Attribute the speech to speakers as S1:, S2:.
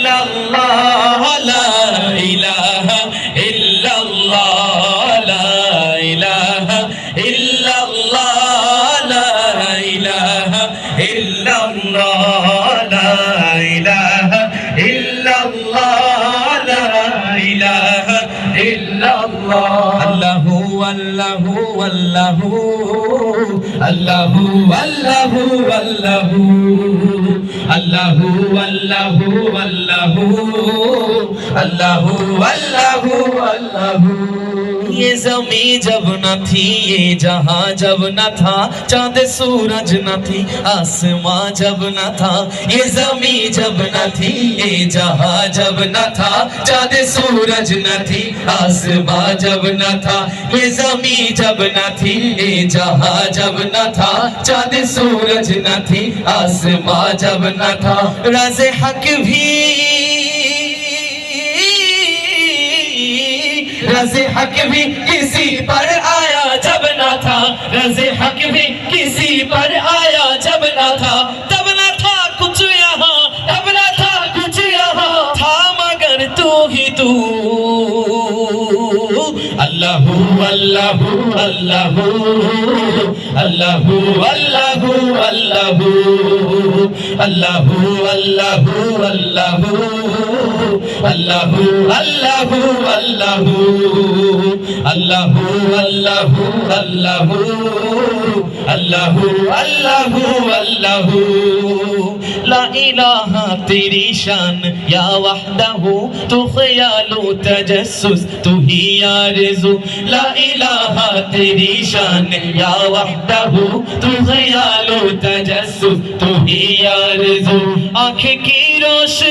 S1: ইল্লাল্লাহ লা ইলাহা ইল্লাল্লাহ লা ইলাহা ইল্লাল্লাহ লা ইলাহা ইল্লাল্লাহ লা ইলাহা ইল্লাল্লাহ লা ইলাহা ইল্লাল্লাহ আল্লাহু আল্লাহু আল্লাহু আল্লাহু আল্লাহু আল্লাহু আল্লাহু আল্লাহু আল্লাহু আল্লাহু আল্লাহু ये ज़मीं जब न थी ये जहां जब न था चांद सूरज न थी आसमां जब न था ये ज़मीं जब न थी ये जहां जब न था चांद सूरज न थी आसमां जब न था ये ज़मीं जब न थी ये जहां जब न था चांद सूरज न थी आसमां जब न था राज़े हक भी रज़े हक भी किसी पर आया जब न था रज़े हक भी किसी पर आया जब न था तब न था कुछ यहाँ तब न था कुछ यहाँ था मगर तू ही तू अल्लाहु अल्लाहु अल्लाहु अल्लाहु अल्लाहु अल्लाहु अल्लाहु अल्लाहु अल्लाहु अल्लाहु अल्लाहु अल्लाहु अल्लाहु अल्लाहु अल्लाहु अल्लाहु अल्लाहु अल्लाहु ला इलाहा तेरी शान या वहदहु तू ख्यालो तजस्सुस तू ही आरज़ू ला इलाहा तेरी शान या वहदहु तू ख्यालो तजस्सुस तू ही आरज़ू आँखें की रोशनी